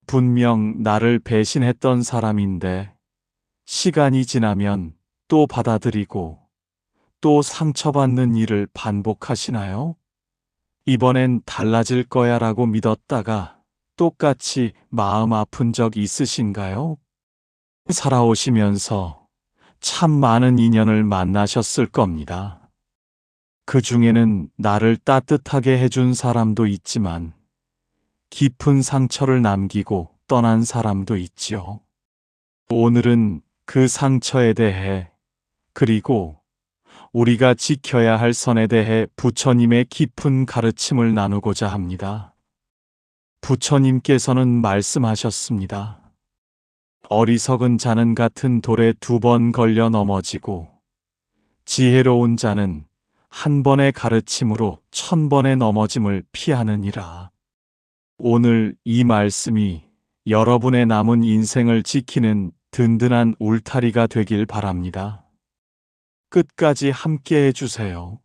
분명 나를 배신했던 사람인데 시간이 지나면 또 받아들이고 또 상처받는 일을 반복하시나요? 이번엔 달라질 거야 라고 믿었다가 똑같이 마음 아픈 적 있으신가요? 살아오시면서 참 많은 인연을 만나셨을 겁니다. 그 중에는 나를 따뜻하게 해준 사람도 있지만 깊은 상처를 남기고 떠난 사람도 있지요. 오늘은 그 상처에 대해 그리고 우리가 지켜야 할 선에 대해 부처님의 깊은 가르침을 나누고자 합니다. 부처님께서는 말씀하셨습니다. 어리석은 자는 같은 돌에 2번 걸려 넘어지고 지혜로운 자는 한 번의 가르침으로 1000번의 넘어짐을 피하느니라. 오늘 이 말씀이 여러분의 남은 인생을 지키는 든든한 울타리가 되길 바랍니다. 끝까지 함께 해주세요.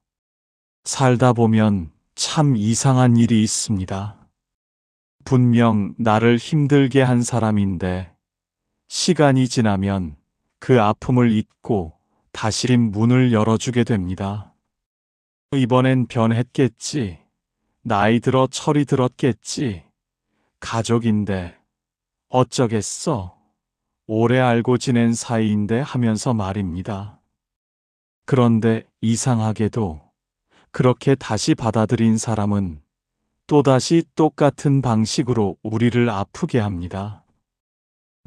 살다 보면 참 이상한 일이 있습니다. 분명 나를 힘들게 한 사람인데 시간이 지나면 그 아픔을 잊고 다시 문을 열어주게 됩니다. 이번엔 변했겠지. 나이 들어 철이 들었겠지. 가족인데 어쩌겠어. 오래 알고 지낸 사이인데 하면서 말입니다. 그런데 이상하게도 그렇게 다시 받아들인 사람은 또다시 똑같은 방식으로 우리를 아프게 합니다.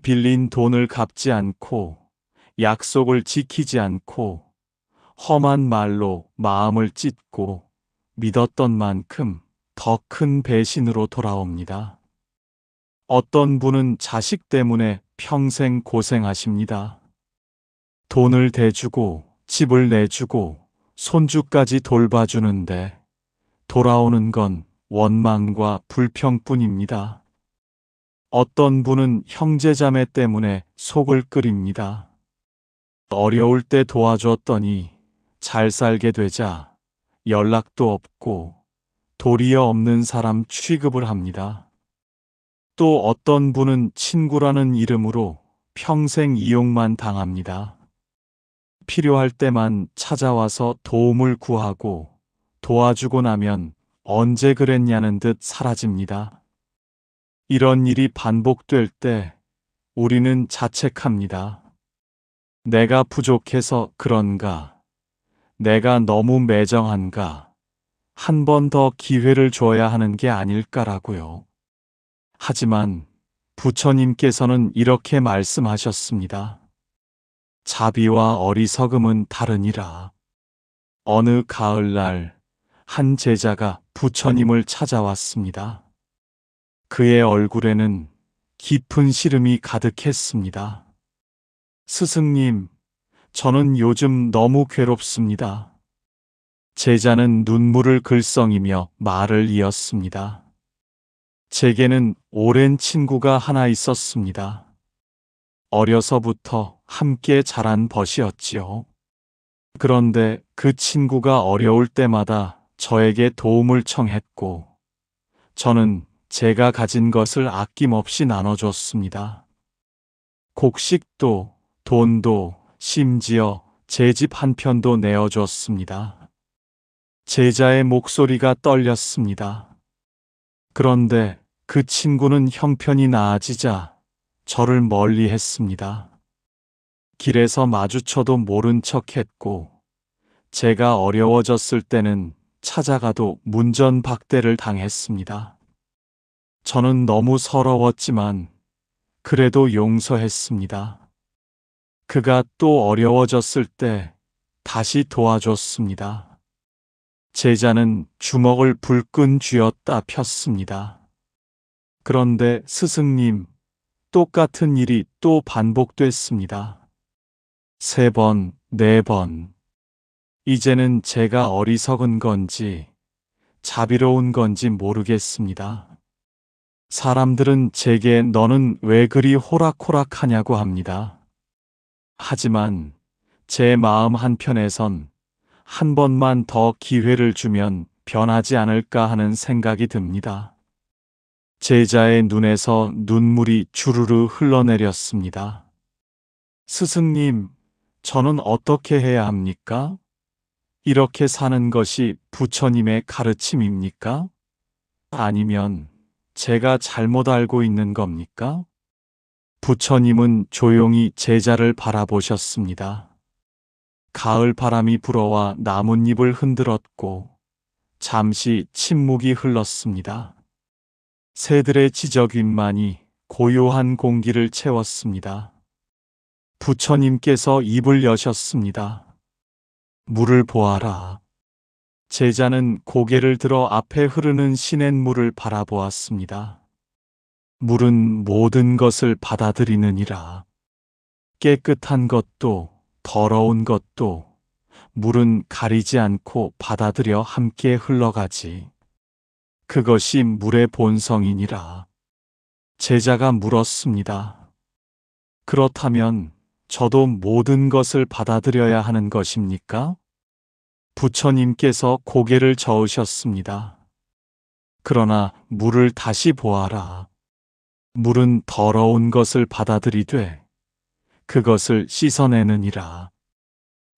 빌린 돈을 갚지 않고 약속을 지키지 않고 험한 말로 마음을 찢고 믿었던 만큼 더 큰 배신으로 돌아옵니다. 어떤 분은 자식 때문에 평생 고생하십니다. 돈을 대주고 집을 내주고 손주까지 돌봐주는데 돌아오는 건 원망과 불평뿐입니다. 어떤 분은 형제자매 때문에 속을 끓입니다. 어려울 때 도와줬더니 잘 살게 되자 연락도 없고 도리어 없는 사람 취급을 합니다. 또 어떤 분은 친구라는 이름으로 평생 이용만 당합니다. 필요할 때만 찾아와서 도움을 구하고 도와주고 나면 언제 그랬냐는 듯 사라집니다. 이런 일이 반복될 때 우리는 자책합니다. 내가 부족해서 그런가? 내가 너무 매정한가? 한 번 더 기회를 줘야 하는 게 아닐까라고요. 하지만 부처님께서는 이렇게 말씀하셨습니다. 자비와 어리석음은 다르니라. 어느 가을날 한 제자가 부처님을 찾아왔습니다. 그의 얼굴에는 깊은 시름이 가득했습니다. 스승님, 저는 요즘 너무 괴롭습니다. 제자는 눈물을 글썽이며 말을 이었습니다. 제게는 오랜 친구가 하나 있었습니다. 어려서부터 함께 자란 벗이었지요. 그런데 그 친구가 어려울 때마다 저에게 도움을 청했고, 저는 제가 가진 것을 아낌없이 나눠줬습니다. 곡식도, 돈도, 심지어 제 집 한 편도 내어줬습니다. 제자의 목소리가 떨렸습니다. 그런데 그 친구는 형편이 나아지자 저를 멀리 했습니다. 길에서 마주쳐도 모른 척 했고, 제가 어려워졌을 때는 찾아가도 문전박대를 당했습니다. 저는 너무 서러웠지만 그래도 용서했습니다. 그가 또 어려워졌을 때 다시 도와줬습니다. 제자는 주먹을 불끈 쥐었다 폈습니다. 그런데 스승님, 똑같은 일이 또 반복됐습니다. 3번, 4번. 이제는 제가 어리석은 건지 자비로운 건지 모르겠습니다. 사람들은 제게 너는 왜 그리 호락호락하냐고 합니다. 하지만 제 마음 한편에선 한 번만 더 기회를 주면 변하지 않을까 하는 생각이 듭니다. 제자의 눈에서 눈물이 주르르 흘러내렸습니다. 스승님, 저는 어떻게 해야 합니까? 이렇게 사는 것이 부처님의 가르침입니까? 아니면 제가 잘못 알고 있는 겁니까? 부처님은 조용히 제자를 바라보셨습니다. 가을 바람이 불어와 나뭇잎을 흔들었고 잠시 침묵이 흘렀습니다. 새들의 지저귀만이 고요한 공기를 채웠습니다. 부처님께서 입을 여셨습니다. 물을 보아라. 제자는 고개를 들어 앞에 흐르는 시냇물을 바라보았습니다. 물은 모든 것을 받아들이느니라. 깨끗한 것도 더러운 것도 물은 가리지 않고 받아들여 함께 흘러가지. 그것이 물의 본성이니라. 제자가 물었습니다. 그렇다면 저도 모든 것을 받아들여야 하는 것입니까? 부처님께서 고개를 저으셨습니다. 그러나 물을 다시 보아라. 물은 더러운 것을 받아들이되 그것을 씻어내느니라.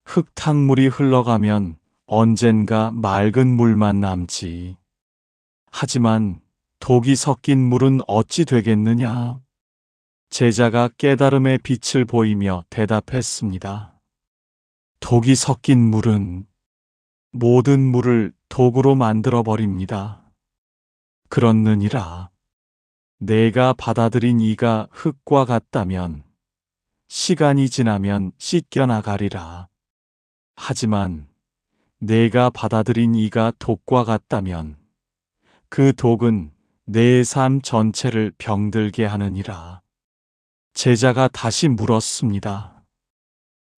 흙탕물이 흘러가면 언젠가 맑은 물만 남지. 하지만 독이 섞인 물은 어찌 되겠느냐? 제자가 깨달음의 빛을 보이며 대답했습니다. 독이 섞인 물은 모든 물을 독으로 만들어 버립니다. 그렇느니라. 내가 받아들인 이가 흙과 같다면 시간이 지나면 씻겨나가리라. 하지만 내가 받아들인 이가 독과 같다면 그 독은 내 삶 전체를 병들게 하느니라. 제자가 다시 물었습니다.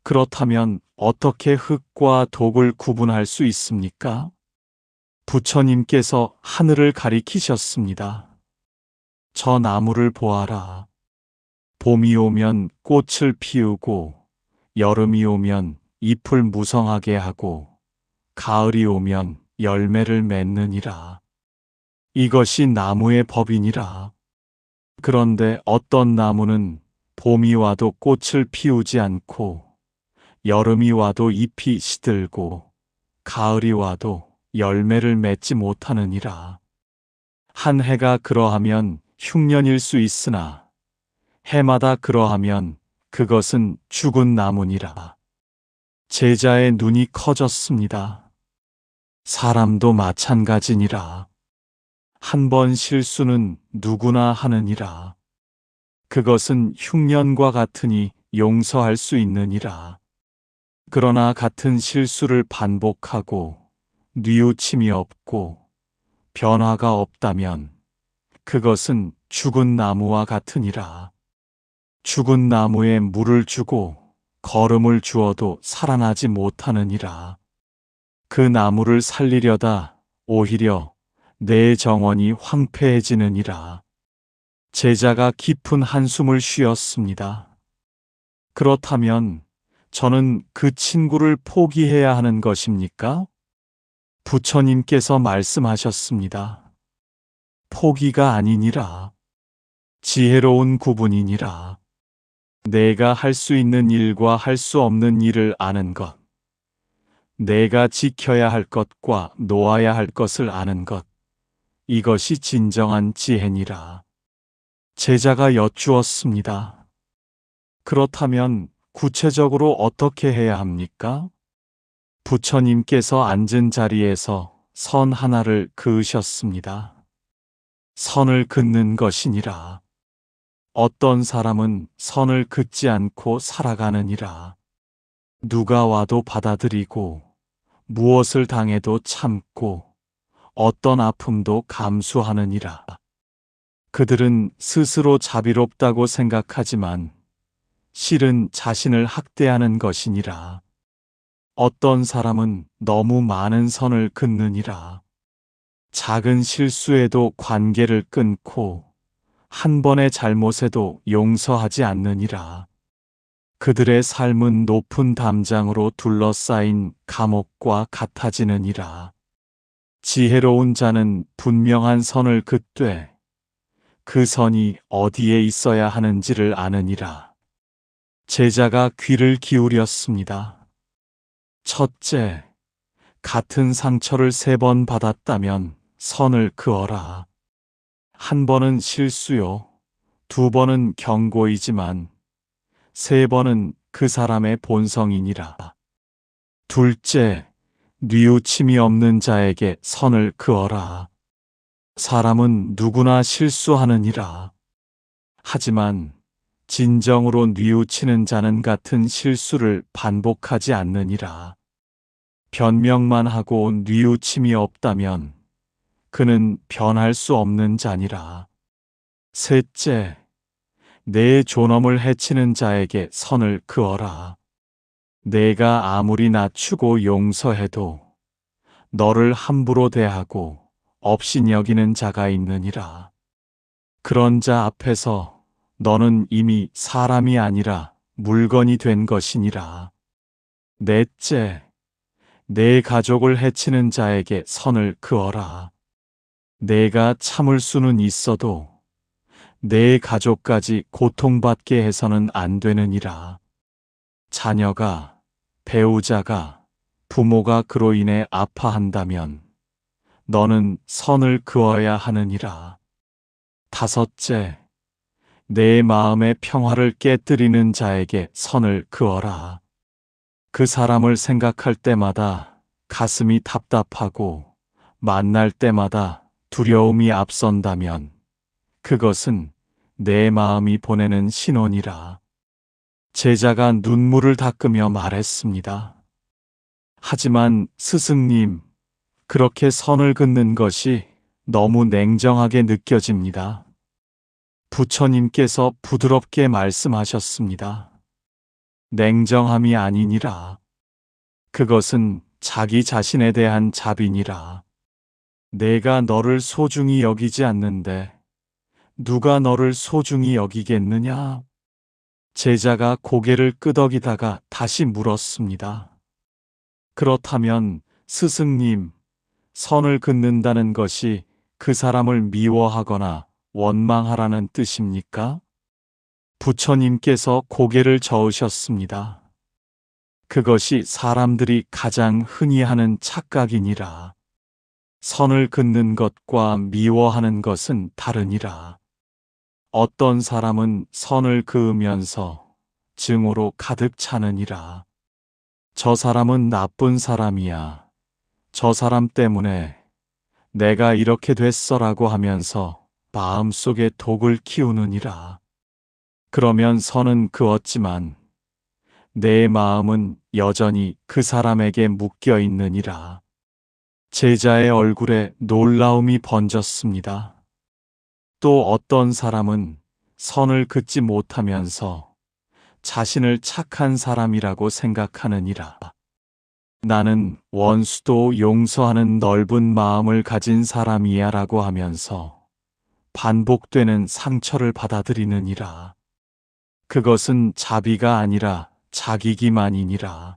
그렇다면 어떻게 흙과 독을 구분할 수 있습니까? 부처님께서 하늘을 가리키셨습니다. 저 나무를 보아라. 봄이 오면 꽃을 피우고 여름이 오면 잎을 무성하게 하고 가을이 오면 열매를 맺느니라. 이것이 나무의 법이니라. 그런데 어떤 나무는 봄이 와도 꽃을 피우지 않고 여름이 와도 잎이 시들고 가을이 와도 열매를 맺지 못하느니라. 한 해가 그러하면 흉년일 수 있으나 해마다 그러하면 그것은 죽은 나무니라. 제자의 눈이 커졌습니다. 사람도 마찬가지니라. 한 번 실수는 누구나 하느니라. 그것은 흉년과 같으니 용서할 수 있느니라. 그러나 같은 실수를 반복하고 뉘우침이 없고 변화가 없다면 그것은 죽은 나무와 같으니라. 죽은 나무에 물을 주고 거름을 주어도 살아나지 못하느니라. 그 나무를 살리려다 오히려 내 정원이 황폐해지느니라. 제자가 깊은 한숨을 쉬었습니다. 그렇다면 저는 그 친구를 포기해야 하는 것입니까? 부처님께서 말씀하셨습니다. 포기가 아니니라. 지혜로운 구분이니라. 내가 할 수 있는 일과 할 수 없는 일을 아는 것. 내가 지켜야 할 것과 놓아야 할 것을 아는 것. 이것이 진정한 지혜니라. 제자가 여쭈었습니다. 그렇다면 구체적으로 어떻게 해야 합니까? 부처님께서 앉은 자리에서 선 하나를 그으셨습니다. 선을 긋는 것이니라. 어떤 사람은 선을 긋지 않고 살아가느니라. 누가 와도 받아들이고 무엇을 당해도 참고 어떤 아픔도 감수하느니라. 그들은 스스로 자비롭다고 생각하지만 실은 자신을 학대하는 것이니라. 어떤 사람은 너무 많은 선을 긋느니라. 작은 실수에도 관계를 끊고 한 번의 잘못에도 용서하지 않느니라. 그들의 삶은 높은 담장으로 둘러싸인 감옥과 같아지느니라. 지혜로운 자는 분명한 선을 긋되 그 선이 어디에 있어야 하는지를 아느니라. 제자가 귀를 기울였습니다. 첫째, 같은 상처를 3번 받았다면 선을 그어라. 한 번은 실수요, 2번은 경고이지만 3번은 그 사람의 본성이니라. 둘째, 뉘우침이 없는 자에게 선을 그어라. 사람은 누구나 실수하느니라. 하지만 진정으로 뉘우치는 자는 같은 실수를 반복하지 않느니라. 변명만 하고 뉘우침이 없다면 그는 변할 수 없는 자니라. 셋째, 내 존엄을 해치는 자에게 선을 그어라. 내가 아무리 낮추고 용서해도 너를 함부로 대하고 업신여기는 자가 있느니라. 그런 자 앞에서 너는 이미 사람이 아니라 물건이 된 것이니라. 넷째, 내 가족을 해치는 자에게 선을 그어라. 내가 참을 수는 있어도 내 가족까지 고통받게 해서는 안 되느니라. 자녀가, 배우자가, 부모가 그로 인해 아파한다면 너는 선을 그어야 하느니라. 다섯째, 내 마음의 평화를 깨뜨리는 자에게 선을 그어라. 그 사람을 생각할 때마다 가슴이 답답하고 만날 때마다 두려움이 앞선다면 그것은 내 마음이 보내는 신호니라. 제자가 눈물을 닦으며 말했습니다. 하지만 스승님, 그렇게 선을 긋는 것이 너무 냉정하게 느껴집니다. 부처님께서 부드럽게 말씀하셨습니다. 냉정함이 아니니라. 그것은 자기 자신에 대한 자비니라. 내가 너를 소중히 여기지 않는데 누가 너를 소중히 여기겠느냐? 제자가 고개를 끄덕이다가 다시 물었습니다. 그렇다면 스승님, 선을 긋는다는 것이 그 사람을 미워하거나 원망하라는 뜻입니까? 부처님께서 고개를 저으셨습니다. 그것이 사람들이 가장 흔히 하는 착각이니라. 선을 긋는 것과 미워하는 것은 다르니라. 어떤 사람은 선을 그으면서 증오로 가득 차느니라. 저 사람은 나쁜 사람이야. 저 사람 때문에 내가 이렇게 됐어라고 하면서 마음속에 독을 키우느니라. 그러면 선은 그었지만 내 마음은 여전히 그 사람에게 묶여 있느니라. 제자의 얼굴에 놀라움이 번졌습니다. 또 어떤 사람은 선을 긋지 못하면서 자신을 착한 사람이라고 생각하느니라. 나는 원수도 용서하는 넓은 마음을 가진 사람이야 라고 하면서 반복되는 상처를 받아들이느니라. 그것은 자비가 아니라 자기기만이니라.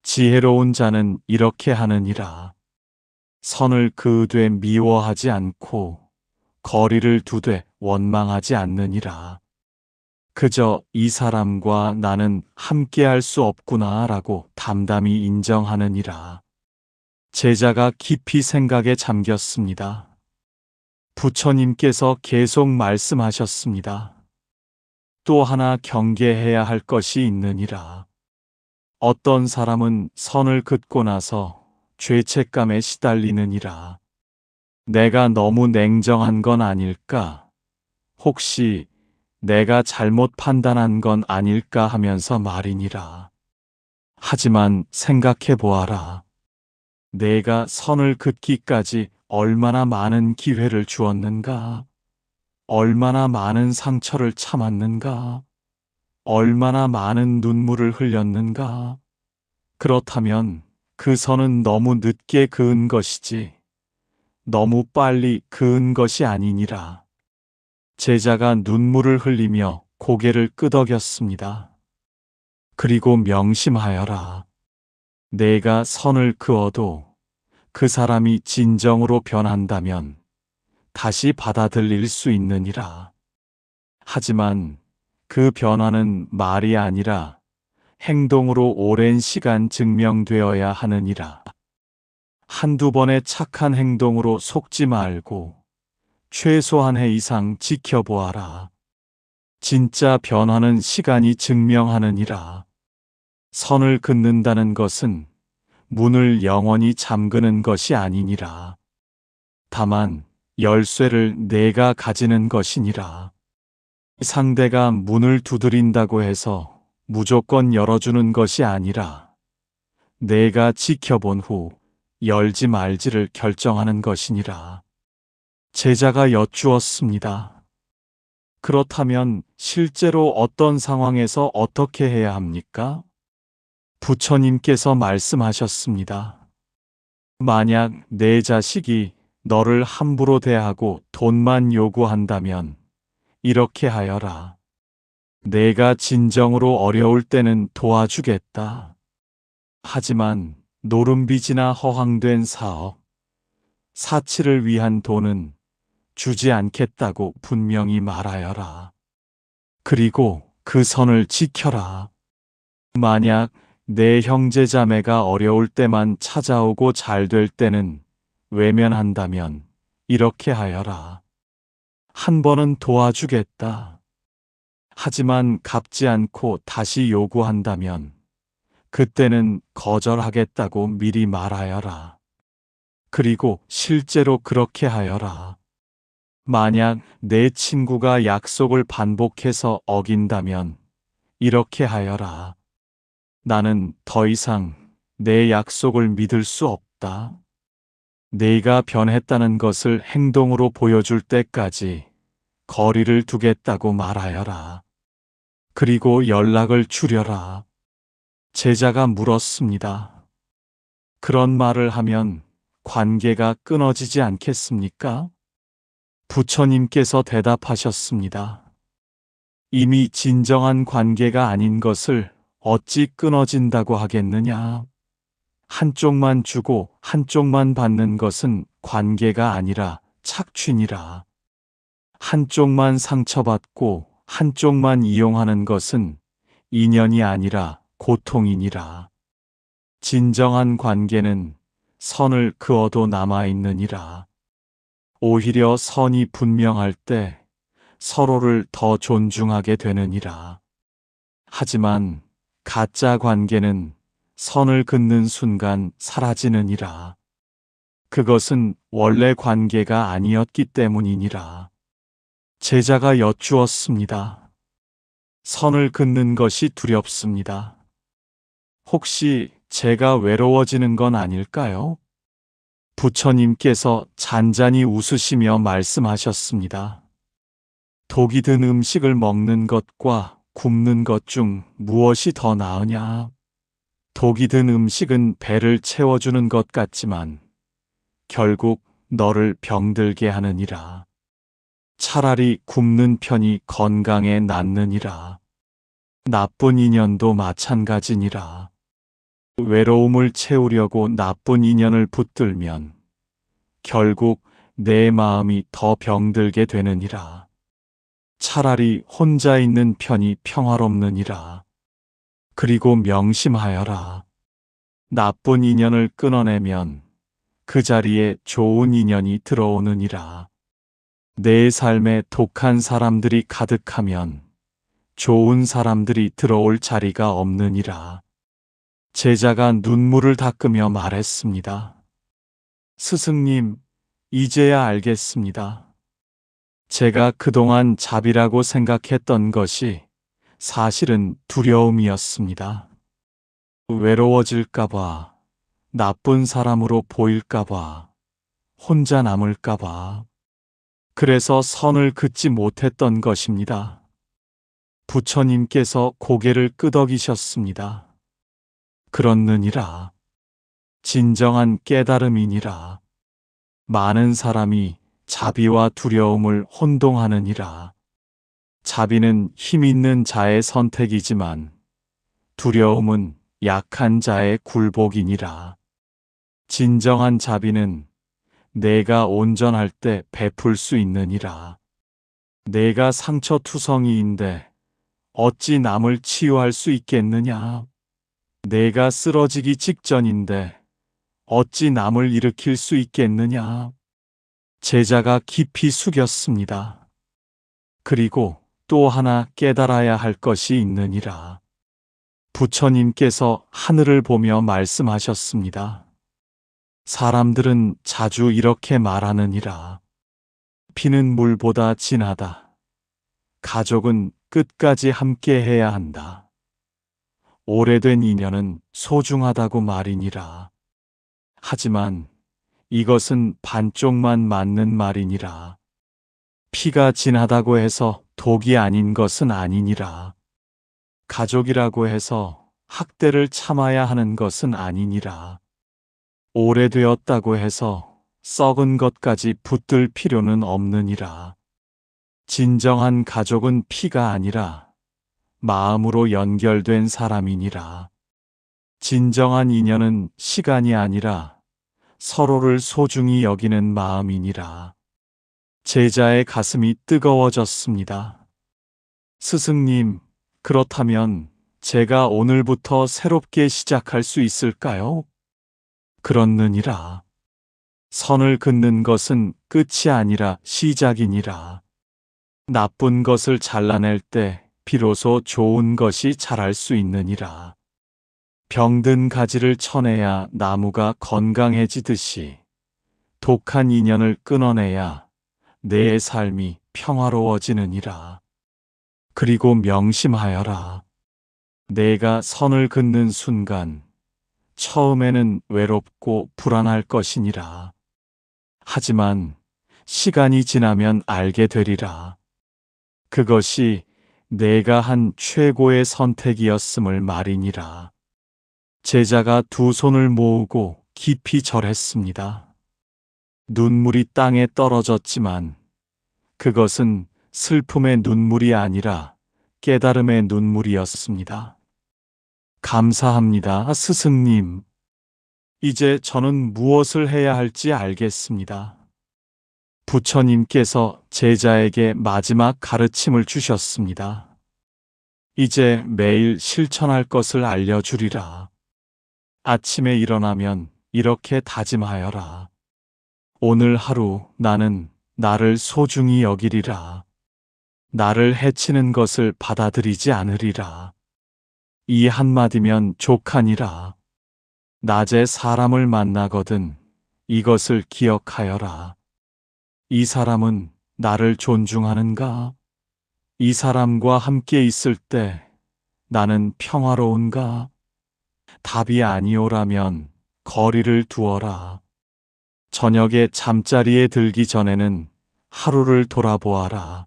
지혜로운 자는 이렇게 하느니라. 선을 그으되 미워하지 않고 거리를 두되 원망하지 않느니라. 그저 이 사람과 나는 함께할 수 없구나 라고 담담히 인정하느니라. 제자가 깊이 생각에 잠겼습니다. 부처님께서 계속 말씀하셨습니다. 또 하나 경계해야 할 것이 있느니라. 어떤 사람은 선을 긋고 나서 죄책감에 시달리느니라. 내가 너무 냉정한 건 아닐까? 혹시 내가 잘못 판단한 건 아닐까 하면서 말이니라. 하지만 생각해 보아라. 내가 선을 긋기까지 얼마나 많은 기회를 주었는가? 얼마나 많은 상처를 참았는가? 얼마나 많은 눈물을 흘렸는가? 그렇다면 그 선은 너무 늦게 그은 것이지 너무 빨리 그은 것이 아니니라. 제자가 눈물을 흘리며 고개를 끄덕였습니다. 그리고 명심하여라. 내가 선을 그어도 그 사람이 진정으로 변한다면 다시 받아들일 수 있느니라. 하지만 그 변화는 말이 아니라 행동으로 오랜 시간 증명되어야 하느니라. 한두 번의 착한 행동으로 속지 말고 최소 한 해 이상 지켜보아라. 진짜 변화는 시간이 증명하느니라. 선을 긋는다는 것은 문을 영원히 잠그는 것이 아니니라. 다만 열쇠를 내가 가지는 것이니라. 상대가 문을 두드린다고 해서 무조건 열어주는 것이 아니라 내가 지켜본 후 열지 말지를 결정하는 것이니라. 제자가 여쭈었습니다. 그렇다면 실제로 어떤 상황에서 어떻게 해야 합니까? 부처님께서 말씀하셨습니다. 만약 내 자식이 너를 함부로 대하고 돈만 요구한다면 이렇게 하여라. 내가 진정으로 어려울 때는 도와주겠다. 하지만 노름빚이나 허황된 사업, 사치를 위한 돈은 주지 않겠다고 분명히 말하여라. 그리고 그 선을 지켜라. 만약 내 형제 자매가 어려울 때만 찾아오고 잘 될 때는 외면한다면 이렇게 하여라. 한 번은 도와주겠다. 하지만 갚지 않고 다시 요구한다면 그때는 거절하겠다고 미리 말하여라. 그리고 실제로 그렇게 하여라. 만약 내 친구가 약속을 반복해서 어긴다면 이렇게 하여라. 나는 더 이상 내 약속을 믿을 수 없다. 네가 변했다는 것을 행동으로 보여줄 때까지 거리를 두겠다고 말하여라. 그리고 연락을 줄여라. 제자가 물었습니다. 그런 말을 하면 관계가 끊어지지 않겠습니까? 부처님께서 대답하셨습니다. 이미 진정한 관계가 아닌 것을 어찌 끊어진다고 하겠느냐? 한쪽만 주고 한쪽만 받는 것은 관계가 아니라 착취니라. 한쪽만 상처받고 한쪽만 이용하는 것은 인연이 아니라 고통이니라. 진정한 관계는 선을 그어도 남아있느니라. 오히려 선이 분명할 때 서로를 더 존중하게 되느니라. 하지만 가짜 관계는 선을 긋는 순간 사라지느니라. 그것은 원래 관계가 아니었기 때문이니라. 제자가 여쭈었습니다. 선을 긋는 것이 두렵습니다. 혹시 제가 외로워지는 건 아닐까요? 부처님께서 잔잔히 웃으시며 말씀하셨습니다. 독이 든 음식을 먹는 것과 굶는 것 중 무엇이 더 나으냐? 독이 든 음식은 배를 채워주는 것 같지만 결국 너를 병들게 하느니라. 차라리 굶는 편이 건강에 낫느니라. 나쁜 인연도 마찬가지니라. 외로움을 채우려고 나쁜 인연을 붙들면 결국 내 마음이 더 병들게 되느니라. 차라리 혼자 있는 편이 평화롭느니라. 그리고 명심하여라. 나쁜 인연을 끊어내면 그 자리에 좋은 인연이 들어오느니라. 내 삶에 독한 사람들이 가득하면 좋은 사람들이 들어올 자리가 없느니라. 제자가 눈물을 닦으며 말했습니다. 스승님, 이제야 알겠습니다. 제가 그동안 잡이라고 생각했던 것이 사실은 두려움이었습니다. 외로워질까봐, 나쁜 사람으로 보일까봐, 혼자 남을까봐. 그래서 선을 긋지 못했던 것입니다. 부처님께서 고개를 끄덕이셨습니다. 그렇느니라. 진정한 깨달음이니라. 많은 사람이 자비와 두려움을 혼동하느니라. 자비는 힘 있는 자의 선택이지만 두려움은 약한 자의 굴복이니라. 진정한 자비는 내가 온전할 때 베풀 수 있느니라. 내가 상처투성이인데 어찌 남을 치유할 수 있겠느냐? 내가 쓰러지기 직전인데 어찌 남을 일으킬 수 있겠느냐? 제자가 깊이 숙였습니다. 그리고 또 하나 깨달아야 할 것이 있느니라. 부처님께서 하늘을 보며 말씀하셨습니다. 사람들은 자주 이렇게 말하느니라. 피는 물보다 진하다. 가족은 끝까지 함께 해야 한다. 오래된 인연은 소중하다고 말이니라. 하지만 이것은 반쪽만 맞는 말이니라. 피가 진하다고 해서 독이 아닌 것은 아니니라. 가족이라고 해서 학대를 참아야 하는 것은 아니니라. 오래되었다고 해서 썩은 것까지 붙들 필요는 없느니라. 진정한 가족은 피가 아니라 마음으로 연결된 사람이니라. 진정한 인연은 시간이 아니라 서로를 소중히 여기는 마음이니라. 제자의 가슴이 뜨거워졌습니다. 스승님, 그렇다면 제가 오늘부터 새롭게 시작할 수 있을까요? 그렇느니라. 선을 긋는 것은 끝이 아니라 시작이니라. 나쁜 것을 잘라낼 때 비로소 좋은 것이 자랄 수 있느니라. 병든 가지를 쳐내야 나무가 건강해지듯이 독한 인연을 끊어내야 내 삶이 평화로워지느니라. 그리고 명심하여라. 내가 선을 긋는 순간 처음에는 외롭고 불안할 것이니라. 하지만 시간이 지나면 알게 되리라. 그것이 내가 한 최고의 선택이었음을 말이니라. 제자가 두 손을 모으고 깊이 절했습니다. 눈물이 땅에 떨어졌지만 그것은 슬픔의 눈물이 아니라 깨달음의 눈물이었습니다. 감사합니다, 스승님. 이제 저는 무엇을 해야 할지 알겠습니다. 부처님께서 제자에게 마지막 가르침을 주셨습니다. 이제 매일 실천할 것을 알려주리라. 아침에 일어나면 이렇게 다짐하여라. 오늘 하루 나는 나를 소중히 여기리라. 나를 해치는 것을 받아들이지 않으리라. 이 한마디면 족하니라. 낮에 사람을 만나거든 이것을 기억하여라. 이 사람은 나를 존중하는가? 이 사람과 함께 있을 때 나는 평화로운가? 답이 아니오라면 거리를 두어라. 저녁에 잠자리에 들기 전에는 하루를 돌아보아라.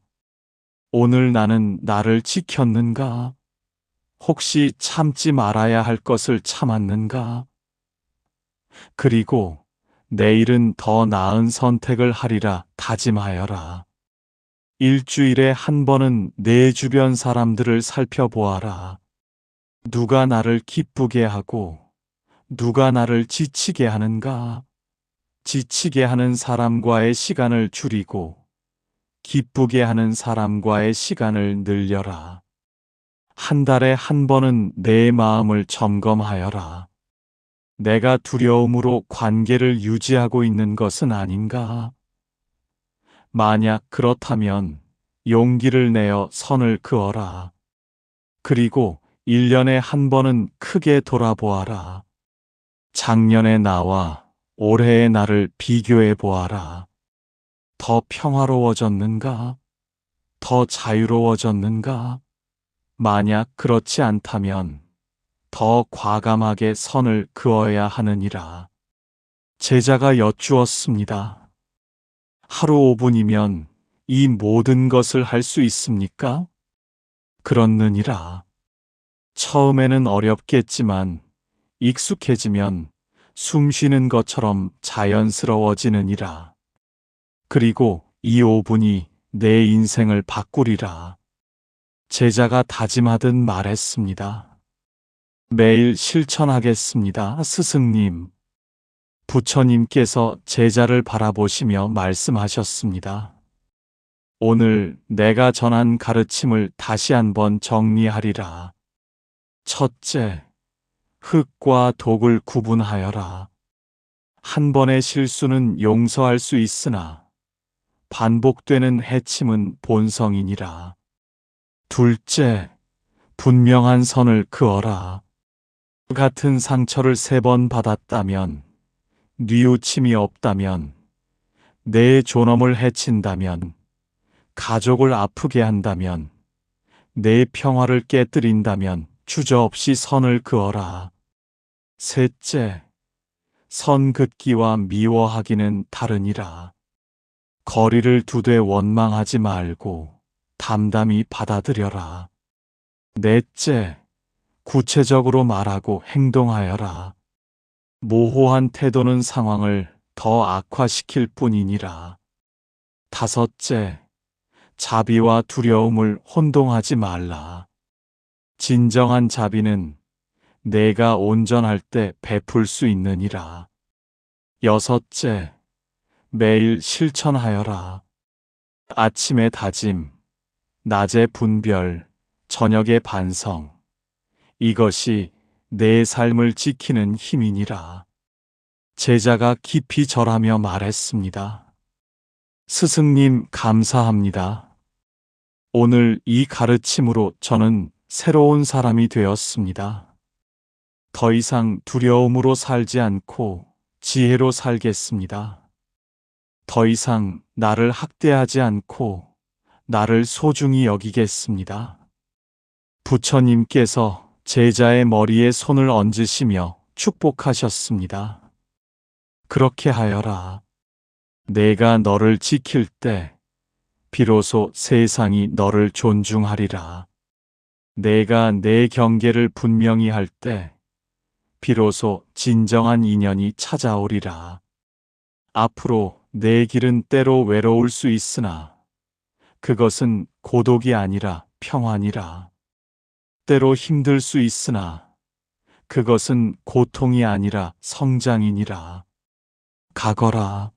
오늘 나는 나를 지켰는가? 혹시 참지 말아야 할 것을 참았는가? 그리고 내일은 더 나은 선택을 하리라 다짐하여라. 일주일에 한 번은 내 주변 사람들을 살펴보아라. 누가 나를 기쁘게 하고 누가 나를 지치게 하는가? 지치게 하는 사람과의 시간을 줄이고 기쁘게 하는 사람과의 시간을 늘려라. 한 달에 한 번은 내 마음을 점검하여라. 내가 두려움으로 관계를 유지하고 있는 것은 아닌가? 만약 그렇다면 용기를 내어 선을 그어라. 그리고 1년에 한 번은 크게 돌아보아라. 작년의 나와 올해의 나를 비교해 보아라. 더 평화로워졌는가? 더 자유로워졌는가? 만약 그렇지 않다면 더 과감하게 선을 그어야 하느니라. 제자가 여쭈었습니다. 하루 5분이면 이 모든 것을 할 수 있습니까? 그렇느니라. 처음에는 어렵겠지만 익숙해지면 숨 쉬는 것처럼 자연스러워지느니라. 그리고 이 5분이 내 인생을 바꾸리라. 제자가 다짐하듯 말했습니다. 매일 실천하겠습니다, 스승님. 부처님께서 제자를 바라보시며 말씀하셨습니다. 오늘 내가 전한 가르침을 다시 한번 정리하리라. 첫째, 흙과 독을 구분하여라. 한 번의 실수는 용서할 수 있으나 반복되는 해침은 본성이니라. 둘째, 분명한 선을 그어라. 같은 상처를 3번 받았다면, 뉘우침이 없다면, 내 존엄을 해친다면, 가족을 아프게 한다면, 내 평화를 깨뜨린다면 주저없이 선을 그어라. 셋째, 선 긋기와 미워하기는 다르니라. 거리를 두되 원망하지 말고 담담히 받아들여라. 넷째, 구체적으로 말하고 행동하여라. 모호한 태도는 상황을 더 악화시킬 뿐이니라. 다섯째, 자비와 두려움을 혼동하지 말라. 진정한 자비는 내가 온전할 때 베풀 수 있느니라. 여섯째, 매일 실천하여라. 아침에 다짐, 낮에 분별, 저녁에 반성. 이것이 내 삶을 지키는 힘이니라. 제자가 깊이 절하며 말했습니다. 스승님 감사합니다. 오늘 이 가르침으로 저는 새로운 사람이 되었습니다. 더 이상 두려움으로 살지 않고 지혜로 살겠습니다. 더 이상 나를 학대하지 않고 나를 소중히 여기겠습니다. 부처님께서 제자의 머리에 손을 얹으시며 축복하셨습니다. 그렇게 하여라. 내가 너를 지킬 때 비로소 세상이 너를 존중하리라. 내가 내 경계를 분명히 할 때 비로소 진정한 인연이 찾아오리라. 앞으로 내 길은 때로 외로울 수 있으나 그것은 고독이 아니라 평안이라. 때로 힘들 수 있으나 그것은 고통이 아니라 성장이니라. 가거라.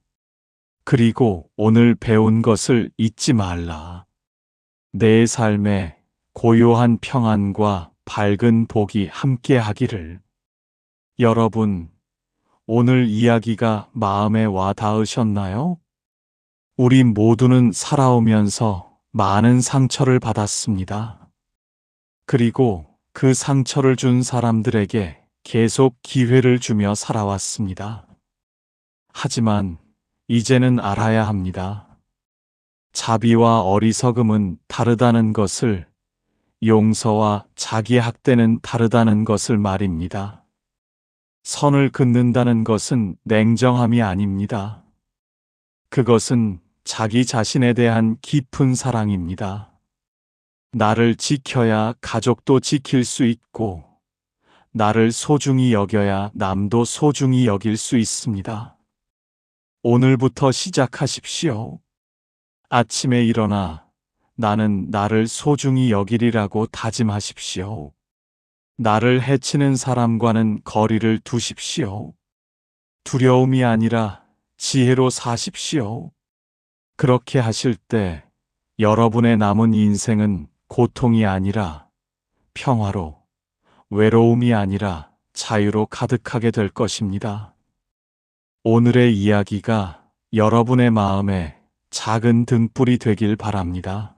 그리고 오늘 배운 것을 잊지 말라. 내 삶에 고요한 평안과 밝은 복이 함께 하기를. 여러분, 오늘 이야기가 마음에 와 닿으셨나요? 우리 모두는 살아오면서 많은 상처를 받았습니다. 그리고 그 상처를 준 사람들에게 계속 기회를 주며 살아왔습니다. 하지만 이제는 알아야 합니다. 자비와 어리석음은 다르다는 것을, 용서와 자기 학대는 다르다는 것을 말입니다. 선을 긋는다는 것은 냉정함이 아닙니다. 그것은 자기 자신에 대한 깊은 사랑입니다. 나를 지켜야 가족도 지킬 수 있고, 나를 소중히 여겨야 남도 소중히 여길 수 있습니다. 오늘부터 시작하십시오. 아침에 일어나 나는 나를 소중히 여기리라고 다짐하십시오. 나를 해치는 사람과는 거리를 두십시오. 두려움이 아니라 지혜로 사십시오. 그렇게 하실 때 여러분의 남은 인생은 고통이 아니라 평화로, 외로움이 아니라 자유로 가득하게 될 것입니다. 오늘의 이야기가 여러분의 마음에 작은 등불이 되길 바랍니다.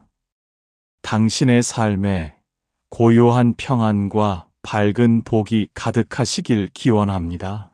당신의 삶에 고요한 평안과 밝은 복이 가득하시길 기원합니다.